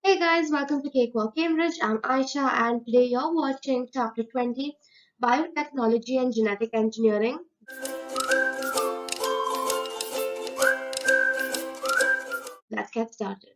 Hey guys, welcome to CakeWalk Cambridge. I'm Aisha and today you're watching Chapter 20, Biotechnology and Genetic Engineering. Let's get started.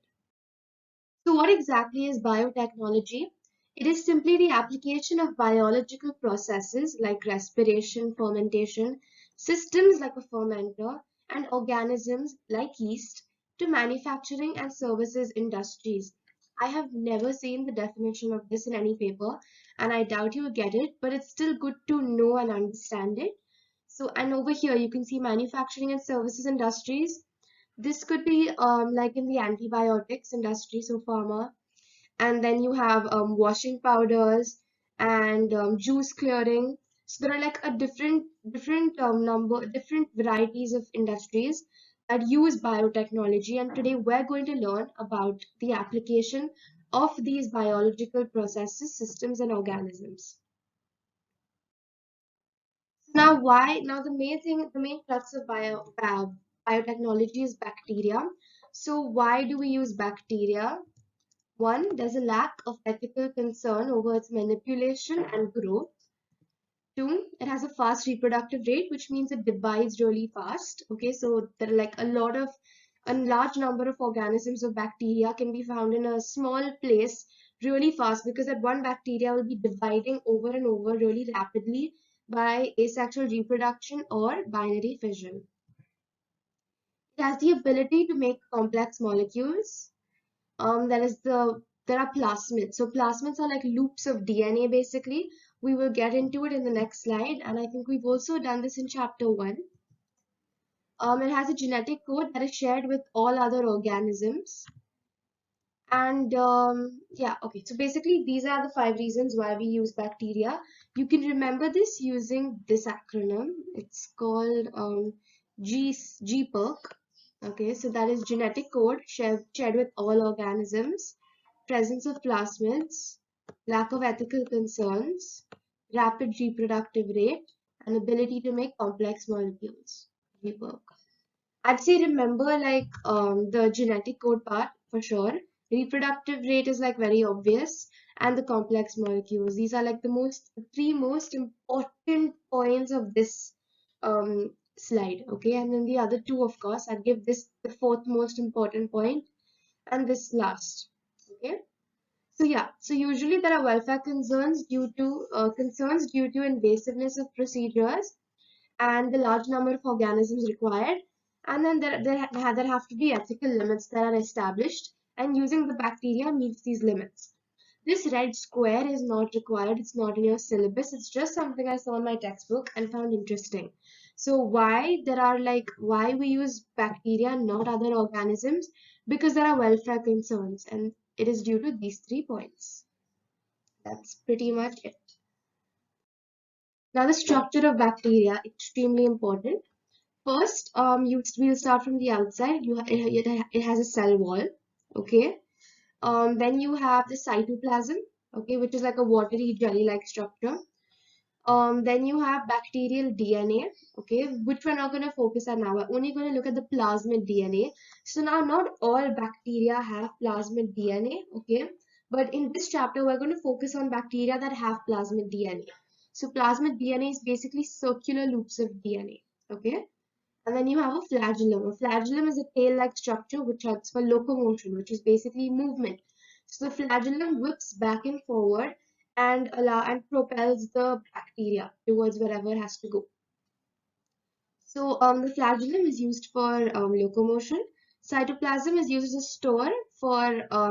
So what exactly is biotechnology? It is simply the application of biological processes like respiration, fermentation, systems like a fermenter, and organisms like yeast to manufacturing and services industries. I have never seen the definition of this in any paper, and I doubt you will get it, but it's still good to know and understand it. So, and over here you can see manufacturing and services industries. This could be like in the antibiotics industry, so pharma, and then you have washing powders and juice clearing. So there are like a different varieties of industries that use biotechnology, and today we're going to learn about the application of these biological processes, systems, and organisms. Now, why? Now, the main crux of biotechnology is bacteria. So, why do we use bacteria? One, there's a lack of ethical concern over its manipulation and growth. Two, it has a fast reproductive rate, which means it divides really fast. Okay, so there are like a large number of organisms of bacteria can be found in a small place really fast because that one bacteria will be dividing over and over really rapidly by asexual reproduction or binary fission. It has the ability to make complex molecules. There are plasmids. So plasmids are like loops of DNA basically. We will get into it in the next slide, and I think we've also done this in chapter 1. It has a genetic code that is shared with all other organisms. And yeah, okay. So basically, these are the 5 reasons why we use bacteria. You can remember this using this acronym. It's called GPERC. Okay, so that is genetic code shared with all organisms, presence of plasmids, lack of ethical concerns, rapid reproductive rate, and ability to make complex molecules. GPERC. I'd say remember like the genetic code part for sure. Reproductive rate is like very obvious, and the complex molecules. These are like the 3 most important points of this slide. Okay, and then the other 2, of course, I'd give this the 4th most important point, and this last. Okay. So yeah, so usually there are welfare concerns due to invasiveness of procedures and the large number of organisms required, and then there have to be ethical limits that are established, and using the bacteria meets these limits. This red square is not required, it's not in your syllabus, it's just something I saw in my textbook and found interesting. So why we use bacteria, not other organisms? Because there are welfare concerns, and it is due to these 3 points. That's pretty much it. Now the structure of bacteria, extremely important. First, we'll start from the outside. It has a cell wall, okay. Then you have the cytoplasm, okay, which is like a watery jelly-like structure. Then you have bacterial DNA, okay, which we're not going to focus on now. We're only going to look at the plasmid DNA. So now not all bacteria have plasmid DNA, okay, but in this chapter we're going to focus on bacteria that have plasmid DNA. So plasmid DNA is basically circular loops of DNA, okay. And then you have a flagellum. A flagellum is a tail-like structure which helps for locomotion, which is basically movement. So the flagellum whips back and forward and propels the bacteria towards wherever it has to go. So the flagellum is used for locomotion. Cytoplasm is used as a store for the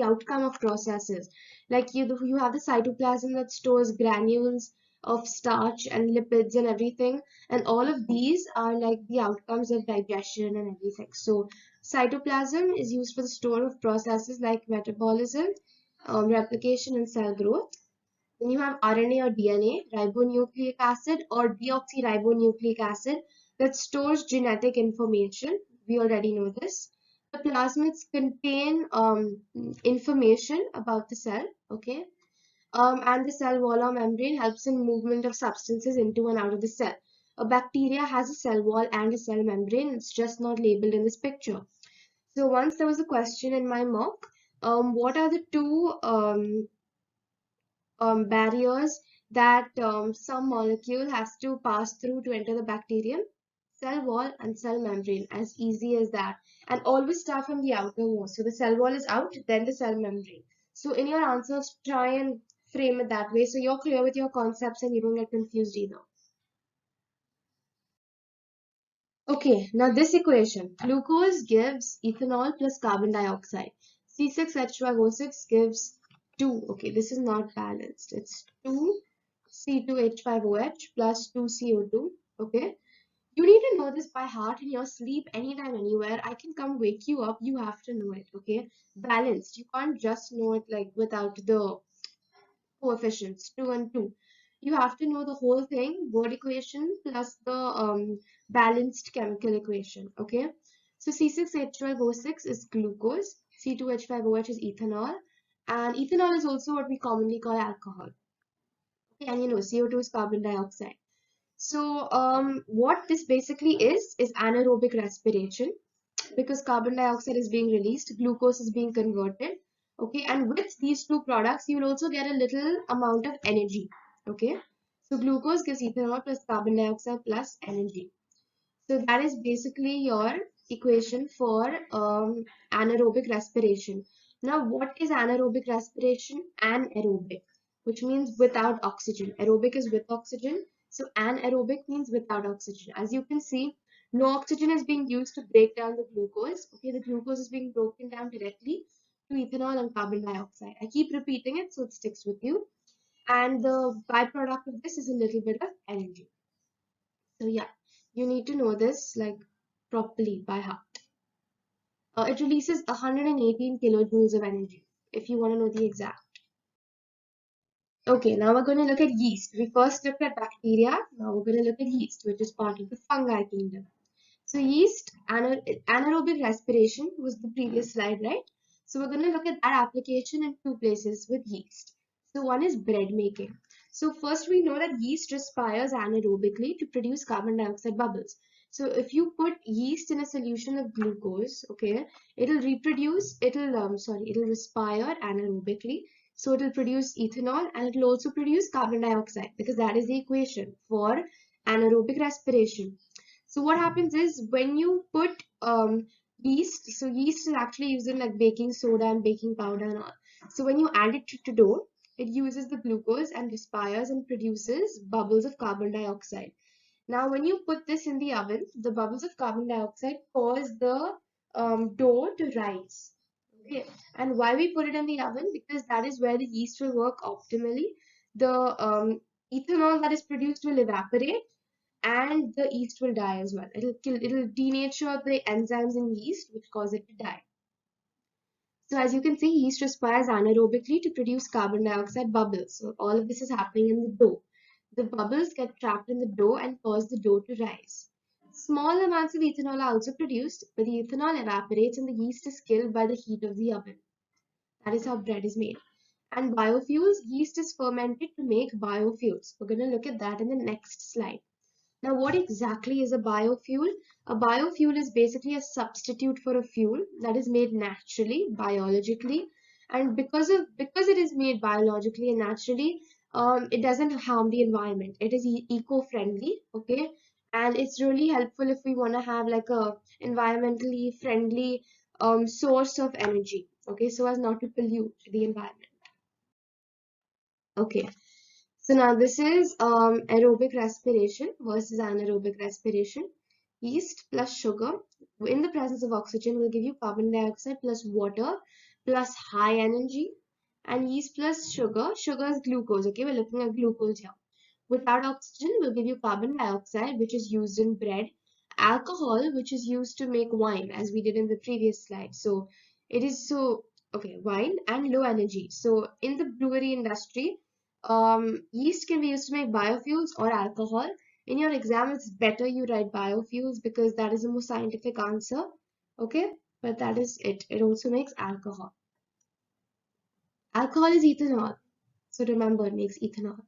outcome of processes. Like you have the cytoplasm that stores granules of starch and lipids and everything, and all of these are like the outcomes of digestion and everything. So cytoplasm is used for the store of processes like metabolism, replication, and cell growth. Then you have RNA or DNA, ribonucleic acid or deoxyribonucleic acid that stores genetic information. We already know this. The plasmids contain information about the cell, okay? And the cell wall or membrane helps in movement of substances into and out of the cell. A bacteria has a cell wall and a cell membrane. It's just not labeled in this picture. So once there was a question in my mock, what are the two barriers that some molecule has to pass through to enter the bacterium? Cell wall and cell membrane, as easy as that. And always start from the outermost. So the cell wall is out, then the cell membrane. So in your answers, try and frame it that way so you're clear with your concepts and you don't get confused either. Okay, now this equation, glucose gives ethanol plus carbon dioxide. C6H5O6 gives 2. Okay, this is not balanced. It's 2 C2H5OH plus 2 CO2. Okay, you need to know this by heart in your sleep anytime, anywhere. I can come wake you up. You have to know it. Okay, balanced. You can't just know it like without the coefficients 2 and 2. You have to know the whole thing, word equation plus the balanced chemical equation. Okay, so C6H12O6 is glucose, C2H5OH is ethanol, and ethanol is also what we commonly call alcohol. Okay, and you know CO2 is carbon dioxide. So what this basically is anaerobic respiration, because carbon dioxide is being released, glucose is being converted. Okay, and with these two products, you will also get a little amount of energy. Okay, so glucose gives ethanol plus carbon dioxide plus energy. So that is basically your equation for anaerobic respiration. Now, what is anaerobic respiration? Anaerobic, which means without oxygen. Aerobic is with oxygen. So anaerobic means without oxygen. As you can see, no oxygen is being used to break down the glucose. Okay, the glucose is being broken down directly to ethanol and carbon dioxide. I keep repeating it so it sticks with you. And the byproduct of this is a little bit of energy. So yeah, you need to know this like properly by heart. It releases 118 kilojoules of energy, if you want to know the exact. Okay, now we're going to look at yeast. We first looked at bacteria, now we're going to look at yeast, which is part of the fungi kingdom. So yeast, anaerobic respiration was the previous slide, right? So we're going to look at that application in two places with yeast. So one is bread making. So first we know that yeast respires anaerobically to produce carbon dioxide bubbles. So if you put yeast in a solution of glucose, okay, it'll respire anaerobically. So it'll produce ethanol and it'll also produce carbon dioxide because that is the equation for anaerobic respiration. So what happens is when you put yeast, so yeast is actually used in like baking soda and baking powder and all. So when you add it to dough, it uses the glucose and respires and produces bubbles of carbon dioxide. Now, when you put this in the oven, the bubbles of carbon dioxide cause the dough to rise. Okay, and why we put it in the oven? Because that is where the yeast will work optimally. The ethanol that is produced will evaporate and the yeast will die as well. It'll denature the enzymes in yeast which cause it to die. So as you can see, yeast respires anaerobically to produce carbon dioxide bubbles. So all of this is happening in the dough. The bubbles get trapped in the dough and cause the dough to rise. Small amounts of ethanol are also produced, but the ethanol evaporates and the yeast is killed by the heat of the oven. That is how bread is made. And biofuels, yeast is fermented to make biofuels. We're going to look at that in the next slide. Now, what exactly is a biofuel? A biofuel is basically a substitute for a fuel that is made naturally, biologically, and because it is made biologically and naturally, it doesn't harm the environment. It is eco-friendly, okay, and it's really helpful if we want to have like a environmentally friendly source of energy, okay, so as not to pollute the environment. Okay. So now this is aerobic respiration versus anaerobic respiration. Yeast plus sugar in the presence of oxygen will give you carbon dioxide plus water plus high energy. And yeast plus sugar, sugar is glucose, okay, we're looking at glucose here. Without oxygen will give you carbon dioxide, which is used in bread, alcohol, which is used to make wine, as we did in the previous slide. So it is okay, wine and low energy. So in the brewery industry, yeast can be used to make biofuels or alcohol. In your exam, it's better you write biofuels because that is a more scientific answer. Okay, but that is it. It also makes alcohol. Alcohol is ethanol. So remember, it makes ethanol.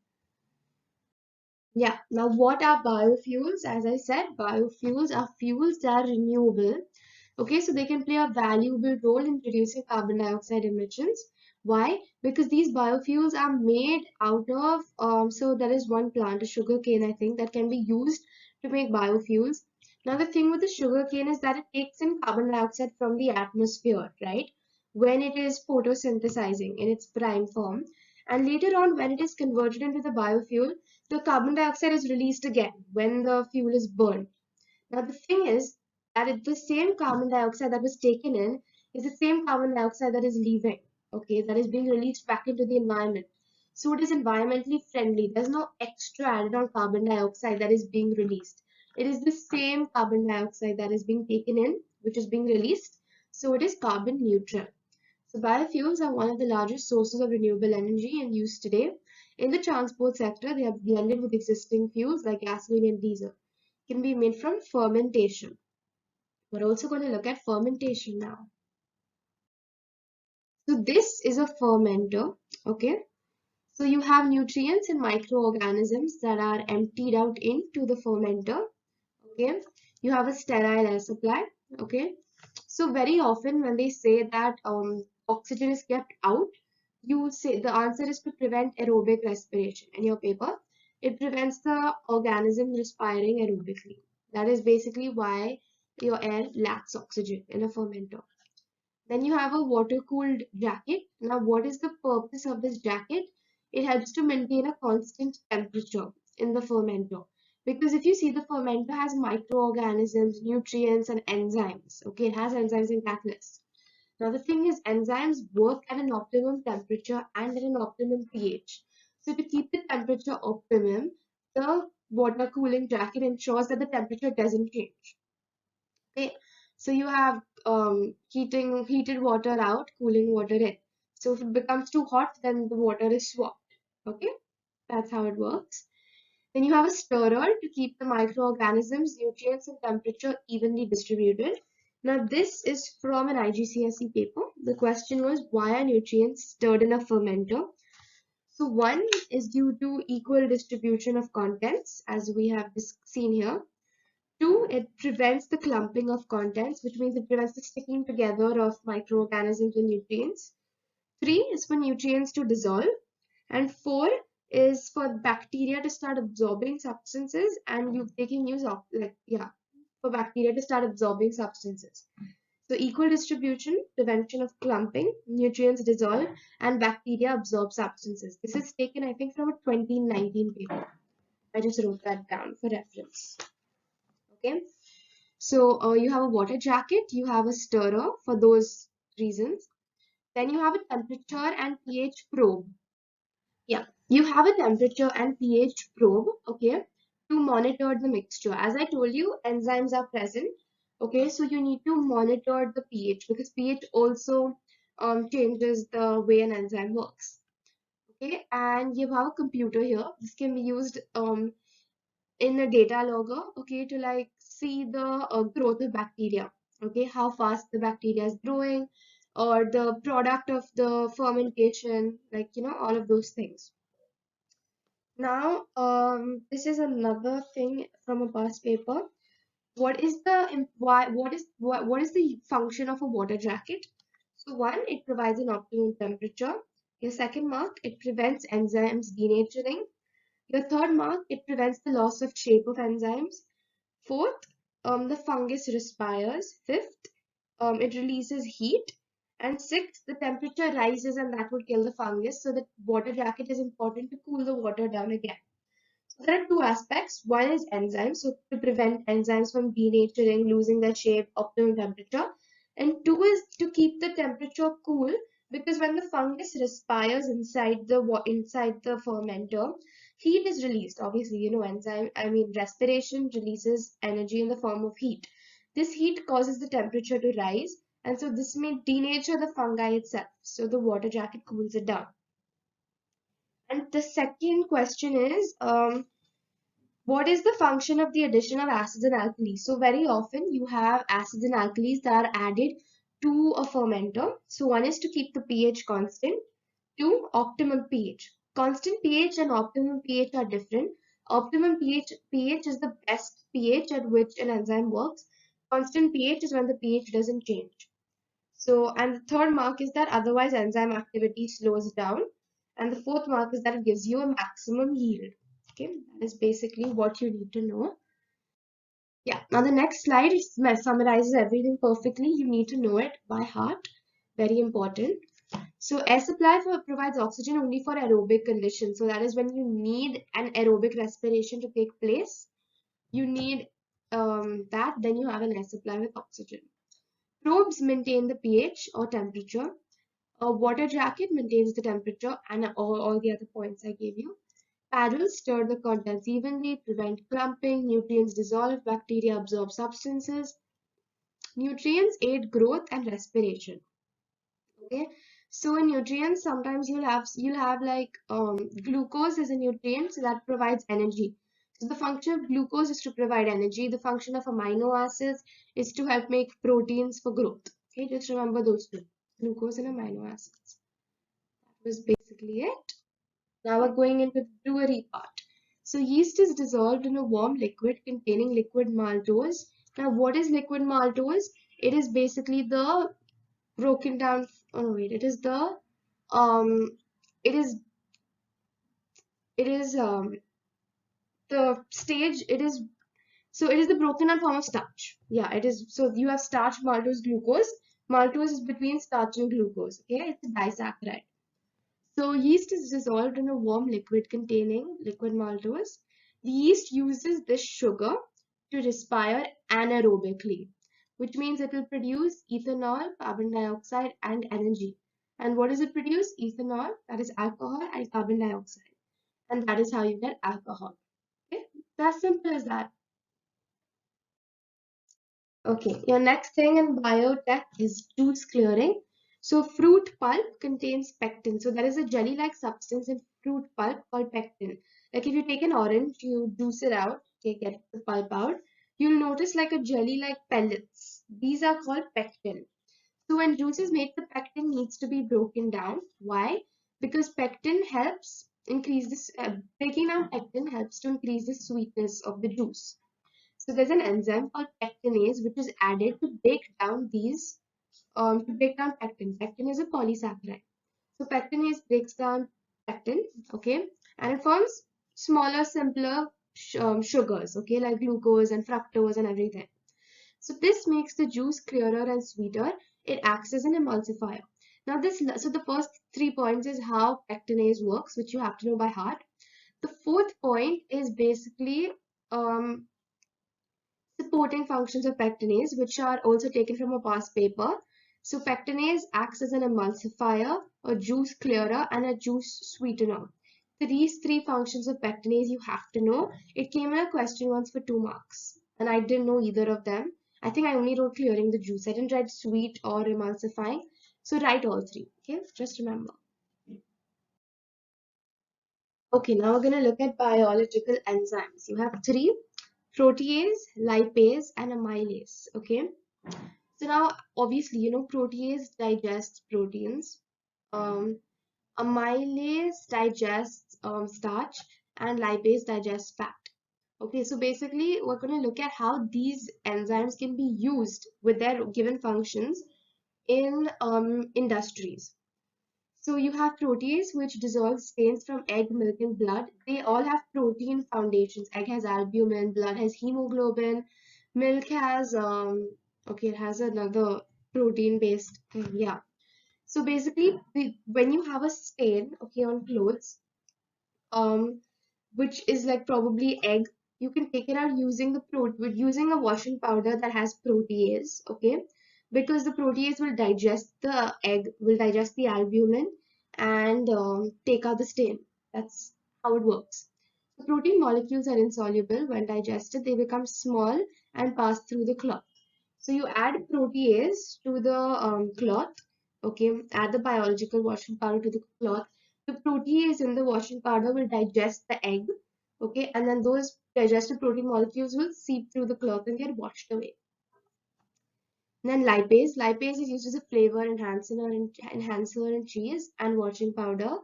Yeah, now what are biofuels? As I said, biofuels are fuels that are renewable. Okay, so they can play a valuable role in reducing carbon dioxide emissions. Why? Because these biofuels are made out of, so there is one plant, a sugar cane, I think, that can be used to make biofuels. Now, the thing with the sugar cane is that it takes in carbon dioxide from the atmosphere, right? When it is photosynthesizing in its prime form. And later on, when it is converted into the biofuel, the carbon dioxide is released again when the fuel is burned. Now, the thing is that the same carbon dioxide that was taken in is the same carbon dioxide that is leaving, okay, that is being released back into the environment. So it is environmentally friendly. There's no extra added on carbon dioxide that is being released. It is the same carbon dioxide that is being taken in, which is being released. So it is carbon neutral. So biofuels are one of the largest sources of renewable energy in use today. In the transport sector, they are blended with existing fuels like gasoline and diesel. Can be made from fermentation. We're also going to look at fermentation now. So this is a fermenter, okay? So you have nutrients and microorganisms that are emptied out into the fermenter, okay? You have a sterile air supply, okay? So very often when they say that oxygen is kept out, you say the answer is to prevent aerobic respiration in your paper. It prevents the organism respiring aerobically. That is basically why your air lacks oxygen in a fermenter. Then you have a water-cooled jacket. Now, what is the purpose of this jacket? It helps to maintain a constant temperature in the fermenter. Because if you see, the fermenter has microorganisms, nutrients, and enzymes. Okay, it has enzymes and catalysts. Now, the thing is, enzymes work at an optimum temperature and at an optimum pH. So, to keep the temperature optimum, the water cooling jacket ensures that the temperature doesn't change. Okay, so you have heated water out, cooling water in. So if it becomes too hot, then the water is swapped. Okay, that's how it works. Then you have a stirrer to keep the microorganisms, nutrients, and temperature evenly distributed. Now this is from an IGCSE paper. The question was, why are nutrients stirred in a fermenter? So one is due to equal distribution of contents, as we have seen here. Two, it prevents the clumping of contents, which means it prevents the sticking together of microorganisms and nutrients. Three is for nutrients to dissolve. And four is for bacteria to start absorbing substances, and they can use for bacteria to start absorbing substances. So equal distribution, prevention of clumping, nutrients dissolve, and bacteria absorb substances. This is taken, I think, from a 2019 paper. I just wrote that down for reference. Okay. So you have a water jacket, you have a stirrer for those reasons. Then you have a temperature and pH probe. Yeah, you have a temperature and pH probe, okay, to monitor the mixture. As I told you, enzymes are present. Okay, so you need to monitor the pH because pH also changes the way an enzyme works. Okay, and you have a computer here. This can be used in a data logger, okay, to like see the growth of bacteria, okay, how fast the bacteria is growing, or the product of the fermentation, like, all of those things. Now, this is another thing from a past paper. What is the function of a water jacket? So one, it provides an optimum temperature. Your second mark, it prevents enzymes denaturing. Your third mark, it prevents the loss of shape of enzymes. Fourth, the fungus respires. Fifth, it releases heat. And sixth, the temperature rises and that would kill the fungus. So the water jacket is important to cool the water down again. So there are two aspects. One is enzymes, so to prevent enzymes from denaturing, losing their shape, optimum temperature. And two is to keep the temperature cool, because when the fungus respires inside the fermenter, heat is released. Obviously, respiration releases energy in the form of heat. This heat causes the temperature to rise, and so this may denature the fungi itself. So the water jacket cools it down. And the second question is, what is the function of the addition of acids and alkalis? So very often you have acids and alkalis that are added to a fermenter. So one is to keep the pH constant. Two, optimum pH. Constant pH and optimum pH are different. Optimum pH is the best pH at which an enzyme works. Constant pH is when the pH doesn't change. So, and the third mark is that otherwise enzyme activity slows down. And the fourth mark is that it gives you a maximum yield. Okay, that is basically what you need to know. Yeah, now the next slide summarizes everything perfectly. You need to know it by heart. Very important. So air supply provides oxygen only for aerobic conditions. So that is when you need an aerobic respiration to take place. You need that, then you have an air supply with oxygen. Probes maintain the pH or temperature. A water jacket maintains the temperature and all the other points I gave you. Paddles stir the contents evenly, prevent clumping, nutrients dissolve, bacteria absorb substances. Nutrients aid growth and respiration. Okay, so in nutrients, sometimes you'll have like glucose is a nutrient, so that provides energy. So the function of glucose is to provide energy. The function of amino acids is to help make proteins for growth. Okay, just remember those two, glucose and amino acids. That was basically it. Now we're going into the brewery part. So yeast is dissolved in a warm liquid containing liquid maltose. Now what is liquid maltose? It is basically the broken down, oh no, wait, it is the um it is it is the stage, it is the broken down form of starch. Yeah, it is. So you have starch, maltose, glucose. Maltose is between starch and glucose. Okay, it's a disaccharide. So yeast is dissolved in a warm liquid containing liquid maltose. The yeast uses this sugar to respire anaerobically, which means it will produce ethanol, carbon dioxide, and energy. And what does it produce? Ethanol, that is alcohol, and carbon dioxide. And that is how you get alcohol. Okay, that's simple as that. Okay, your next thing in biotech is juice clearing. So fruit pulp contains pectin. So there is a jelly-like substance in fruit pulp called pectin. Like if you take an orange, you juice it out, okay, get the pulp out, you'll notice like a jelly-like pellets. These are called pectin. So when juice is made, the pectin needs to be broken down. Why? Because pectin helps increase this, breaking down pectin helps to increase the sweetness of the juice. So there's an enzyme called pectinase which is added to break down pectin. Pectin is a polysaccharide. So pectinase breaks down pectin, okay, and it forms smaller, simpler sugars, okay, like glucose and fructose and everything. So this makes the juice clearer and sweeter. It acts as an emulsifier. Now so the first 3 points is how pectinase works, which you have to know by heart. The fourth point is basically um, supporting functions of pectinase, which are also taken from a past paper. So pectinase acts as an emulsifier, a juice clearer, and a juice sweetener. So these three functions of pectinase you have to know. It came in a question once for 2 marks, and I didn't know either of them. I think I only wrote clearing the juice. I didn't write sweet or emulsifying. So write all three. Okay, just remember. Okay, now we're going to look at biological enzymes. You have three: protease, lipase, and amylase. Okay. So now, obviously, protease digests proteins. Um, Amylase digests starch, and lipase digests fat. Okay, so basically, we're going to look at how these enzymes can be used with their given functions in industries. So you have protease, which dissolves stains from egg, milk, and blood. They all have protein foundations. Egg has albumin, blood has hemoglobin, milk has okay, it has another protein-based thing. Yeah. So basically, when you have a stain, okay, on clothes, um, which is like probably egg, you can take it out using using a washing powder that has protease, okay, because the protease will digest the egg, will digest the albumin and take out the stain. That's how it works. The protein molecules are insoluble. When digested, they become small and pass through the cloth. So you add protease to the cloth, okay, add the biological washing powder to the cloth. The protease in the washing powder will digest the egg, okay, and then those digested protein molecules will seep through the cloth and get washed away. And then lipase is used as a flavor enhancer in cheese and washing powder.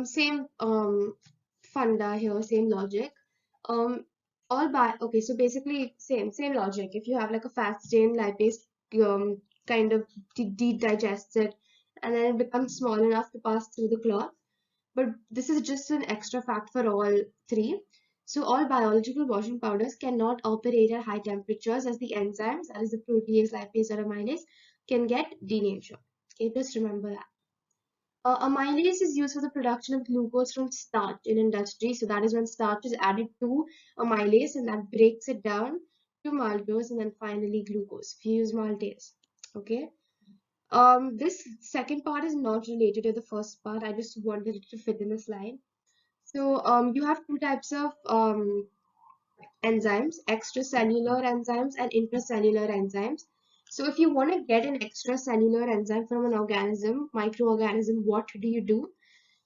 Same funda here, same logic. Um, okay, so basically same logic. If you have like a fat stain, lipase kind of digests it, and then it becomes small enough to pass through the cloth. But this is just an extra fact for all three. So all biological washing powders cannot operate at high temperatures, as the enzymes, that is the protease, lipase, or amylase, can get denatured. Okay, just remember that. Amylase is used for the production of glucose from starch in industry. So that is when starch is added to amylase and that breaks it down to maltose and then finally glucose if you use maltase. Okay. This second part is not related to the first part. I just wanted it to fit in the slide. So you have two types of enzymes, extracellular enzymes and intracellular enzymes. So if you want to get an extracellular enzyme from an organism, microorganism, what do?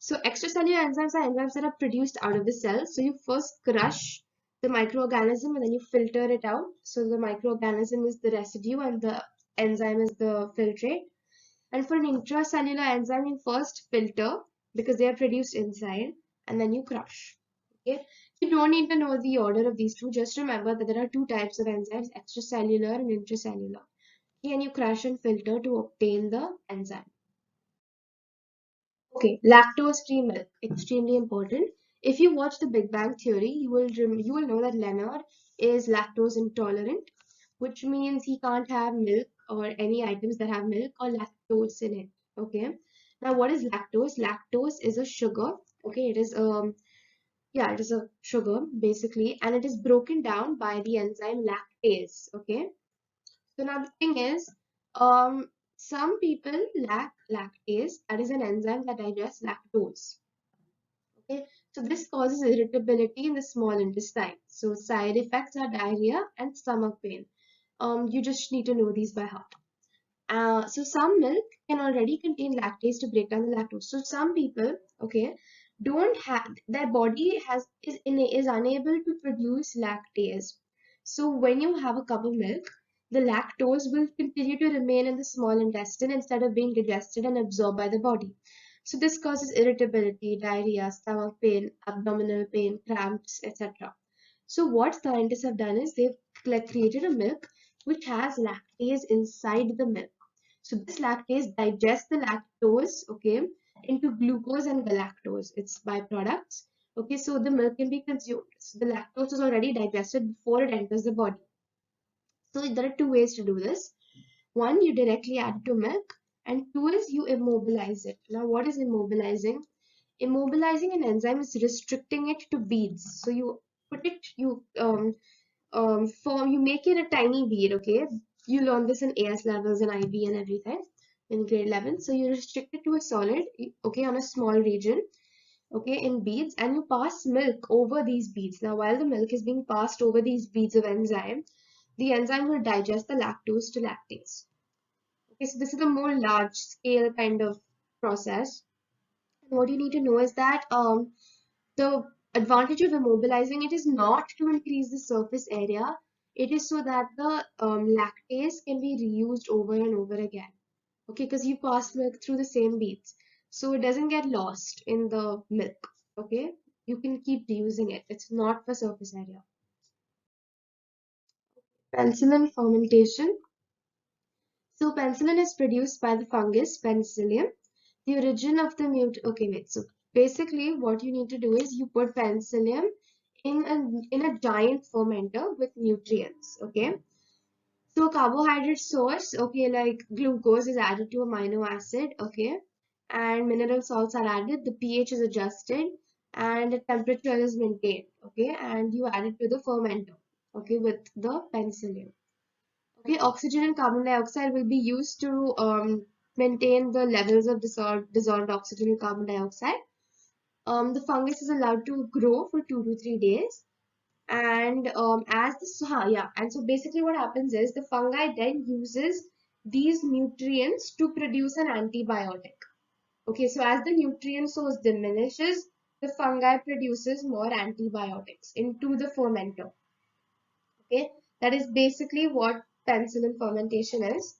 So extracellular enzymes are enzymes that are produced out of the cell. So you first crush the microorganism and then you filter it out. So the microorganism is the residue and the enzyme is the filtrate. And for an intracellular enzyme, you first filter because they are produced inside and then you crush. Okay. You don't need to know the order of these two. Just remember that there are two types of enzymes, extracellular and intracellular. Okay, and you crush and filter to obtain the enzyme. Okay, lactose-free milk, extremely important. If you watch The Big Bang Theory, you will know that Leonard is lactose intolerant, which means he can't have milk or any items that have milk or lactose in it. Okay. Now, what is lactose? Lactose is a sugar. Okay, it is a sugar basically, and it is broken down by the enzyme lactase. Okay. So now the thing is, some people lack lactase, that is an enzyme that digests lactose. Okay, so this causes irritability in the small intestine. So side effects are diarrhea and stomach pain. You just need to know these by heart. So some milk can already contain lactase to break down the lactose. So some people, okay, don't have their body is unable to produce lactase. So when you have a cup of milk, the lactose will continue to remain in the small intestine instead of being digested and absorbed by the body. So this causes irritability, diarrhea, stomach pain, abdominal pain, cramps, etc. So what scientists have done is they've created a milk which has lactase inside the milk. So this lactase digests the lactose, okay, into glucose and galactose, its byproducts. Okay, so the milk can be consumed. So the lactose is already digested before it enters the body. So there are two ways to do this. One, you directly add to milk, and two is you immobilize it. Now, what is immobilizing? Immobilizing an enzyme is restricting it to beads. So you put it, you make it a tiny bead, okay? You learn this in AS levels and IB and everything in grade 11. So you restrict it to a solid, okay, on a small region, okay, in beads, and you pass milk over these beads. Now, while the milk is being passed over these beads of enzyme, the enzyme will digest the lactose to lactase. Okay, so this is a more large scale kind of process. And what you need to know is that the advantage of immobilizing it is not to increase the surface area. It is so that the lactase can be reused over and over again. Okay, because you pass milk through the same beads. So it doesn't get lost in the milk. Okay, you can keep reusing it. It's not for surface area. Penicillin fermentation. So penicillin is produced by the fungus Penicillium. The origin of the okay, wait. So basically what you need to do is you put Penicillium in a giant fermenter with nutrients. Okay. So a carbohydrate source, okay, like glucose is added to amino acid, okay, and mineral salts are added, the pH is adjusted, and the temperature is maintained, okay, and you add it to the fermenter, okay, with the penicillium. Okay, oxygen and carbon dioxide will be used to maintain the levels of dissolved oxygen and carbon dioxide. The fungus is allowed to grow for 2 to 3 days. And and so basically what happens is the fungi then uses these nutrients to produce an antibiotic. Okay, so as the nutrient source diminishes, the fungi produces more antibiotics into the fermenter. Okay, that is basically what penicillin fermentation is.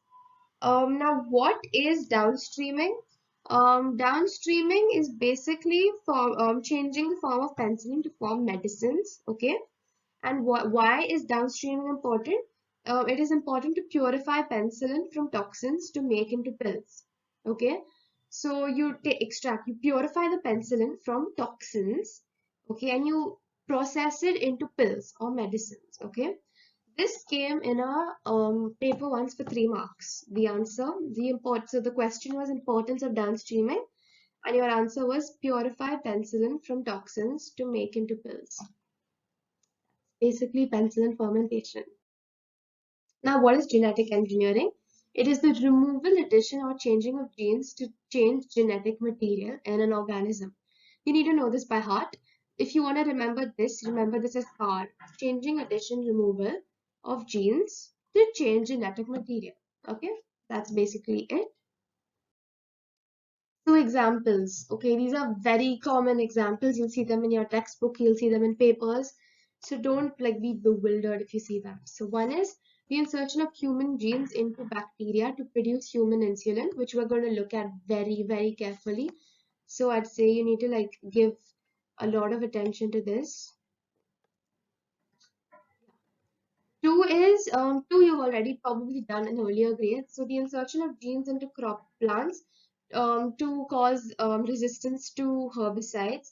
Now, what is downstreaming? Downstreaming is basically changing the form of penicillin to form medicines. Okay, And why is downstreaming important? It is important to purify penicillin from toxins to make into pills. Okay, so you you purify the penicillin from toxins. Okay, and you process it into pills or medicines. Okay, this came in a paper once for 3 marks. The answer, so the question was importance of downstreaming, and your answer was purify penicillin from toxins to make into pills. Basically, penicillin fermentation. Now, what is genetic engineering? It is the removal, addition, or changing of genes to change genetic material in an organism. You need to know this by heart. If you want to remember this as hard. Changing, addition, removal of genes to change genetic material. Okay, that's basically it. Two examples. Okay, these are very common examples. You'll see them in your textbook, you'll see them in papers. So don't like be bewildered if you see them. So one is the insertion of human genes into bacteria to produce human insulin, which we're going to look at very, very carefully. So I'd say you need to like give a lot of attention to this. Two you've already probably done in earlier grades. So the insertion of genes into crop plants to cause resistance to herbicides.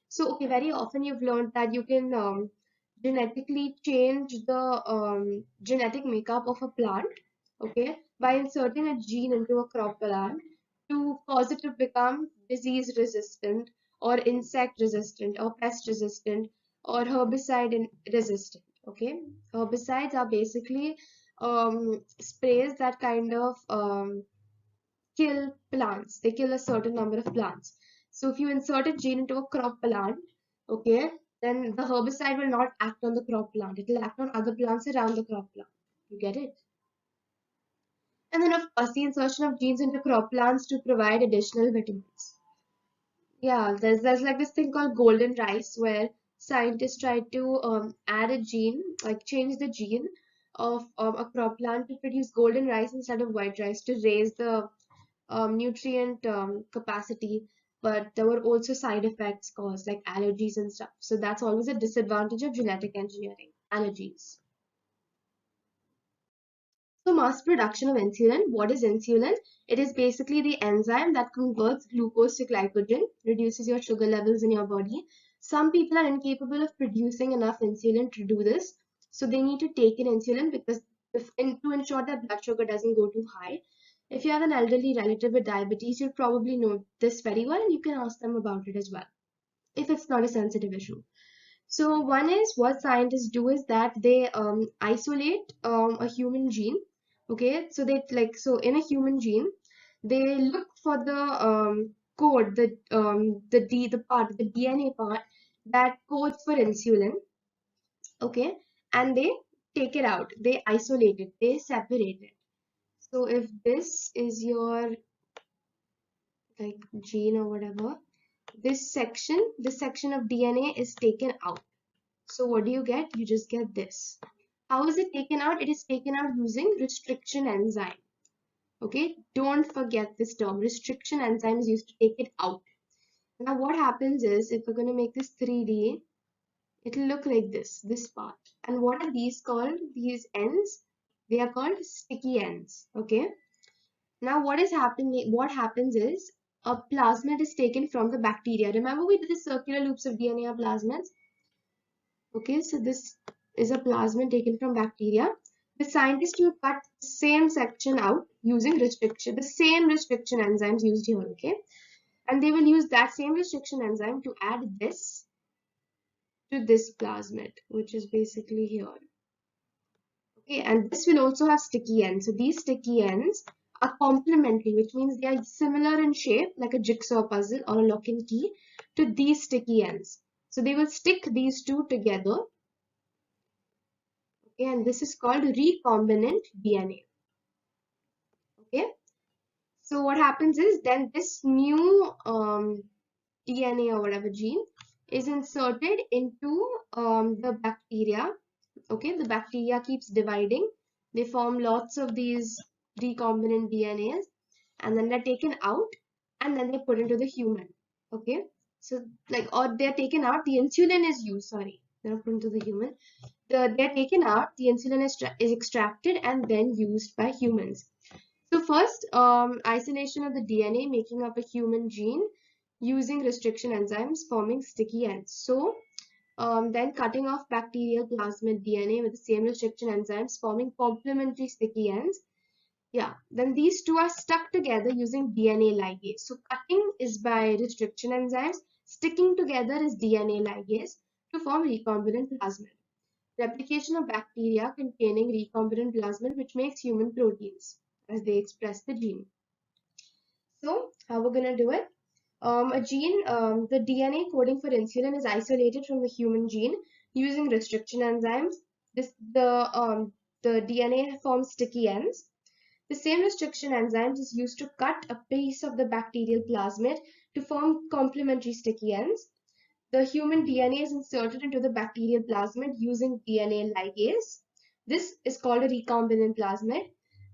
So okay, very often you've learned that you can genetically change the genetic makeup of a plant, okay, by inserting a gene into a crop plant to cause it to become disease resistant or insect resistant or pest resistant or herbicide resistant. Okay, herbicides are basically sprays that kind of kill plants. They kill a certain number of plants. So if you insert a gene into a crop plant, okay, then the herbicide will not act on the crop plant. It will act on other plants around the crop plant. You get it? And then of course the insertion of genes into crop plants to provide additional vitamins. Yeah, there's like this thing called golden rice where scientists try to add a gene, like change the gene of a crop plant to produce golden rice instead of white rice to raise the nutrient capacity, but there were also side effects caused like allergies and stuff. So that's always a disadvantage of genetic engineering, allergies. So mass production of insulin. What is insulin? It is basically the enzyme that converts glucose to glycogen, reduces your sugar levels in your body. Some people are incapable of producing enough insulin to do this. So they need to take in insulin because to ensure that blood sugar doesn't go too high. If you have an elderly relative with diabetes, you'll probably know this very well and you can ask them about it as well if it's not a sensitive issue. So one is what scientists do is that they isolate a human gene. Okay, so they in a human gene, they look for the code, the DNA part that codes for insulin. Okay, and they take it out, they isolate it, they separate it. So if this is your like gene or whatever, this section of DNA is taken out. So what do you get? You just get this. How is it taken out? It is taken out using restriction enzyme. Okay, don't forget this term. Restriction enzyme is used to take it out. Now what happens is, if we're going to make this 3D, it'll look like this part. And what are these called? These ends, they are called sticky ends. Okay. Now what happens is, a plasmid is taken from the bacteria. Remember we did the circular loops of DNA or plasmids? Okay, so this is a plasmid taken from bacteria. The scientists will cut the same section out using restriction, the same restriction enzymes used here, okay? And they will use that same restriction enzyme to add this to this plasmid, which is basically here. Okay, and this will also have sticky ends. So these sticky ends are complementary, which means they are similar in shape, like a jigsaw puzzle or a lock and key, to these sticky ends. So they will stick these two together. Okay, and this is called recombinant DNA. Okay, so what happens is then this new DNA or whatever gene is inserted into the bacteria. Okay, the bacteria keeps dividing. They form lots of these recombinant DNAs, and then they're taken out and then they put into the human. Okay, so like, or they're taken out, the insulin is used, sorry. they're not put into the human. They're taken out, the insulin is extracted and then used by humans. So first, isolation of the DNA making up a human gene using restriction enzymes forming sticky ends. So then cutting off bacterial plasmid DNA with the same restriction enzymes forming complementary sticky ends. Yeah, then these two are stuck together using DNA ligase. So cutting is by restriction enzymes, sticking together is DNA ligase to form recombinant plasmid. Replication of bacteria containing recombinant plasmid which makes human proteins as they express the gene. So how we're gonna do it? The DNA coding for insulin is isolated from the human gene using restriction enzymes. The DNA forms sticky ends. The same restriction enzymes is used to cut a piece of the bacterial plasmid to form complementary sticky ends. The human DNA is inserted into the bacterial plasmid using DNA ligase. This is called a recombinant plasmid.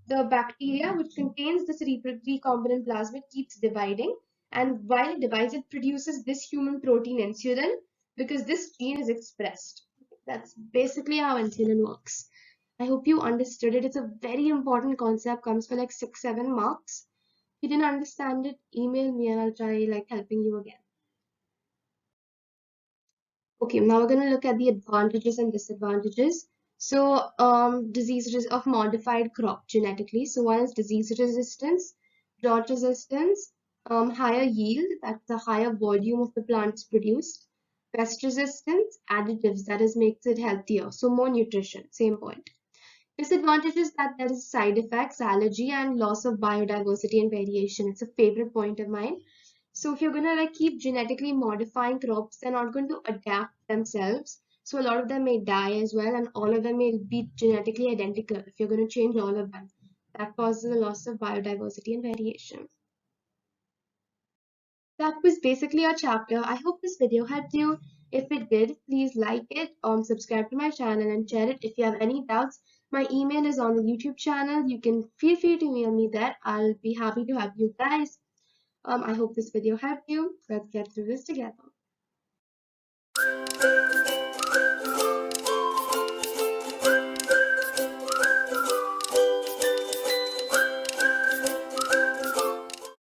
The bacteria which contains this recombinant plasmid keeps dividing, and while it divides, it produces this human protein insulin because this gene is expressed. That's basically how insulin works. I hope you understood it. It's a very important concept, comes for like 6-7 marks. If you didn't understand it, email me and I'll try like helping you again. Okay, now we're going to look at the advantages and disadvantages. So, diseases of modified crop genetically. So, one is disease resistance, drought resistance, higher yield, that's a higher volume of the plants produced, pest resistance, additives, that is makes it healthier. So, more nutrition, same point. Disadvantages that there is side effects, allergy, and loss of biodiversity and variation. It's a favorite point of mine. So if you're gonna like keep genetically modifying crops, they're not going to adapt themselves. So a lot of them may die as well, and all of them may be genetically identical if you're gonna change all of them. That causes a loss of biodiversity and variation. That was basically our chapter. I hope this video helped you. If it did, please like it, subscribe to my channel and share it. If you have any doubts, my email is on the YouTube channel. You can feel free to mail me there. I'll be happy to help you guys. I hope this video helped you. Let's get through this together.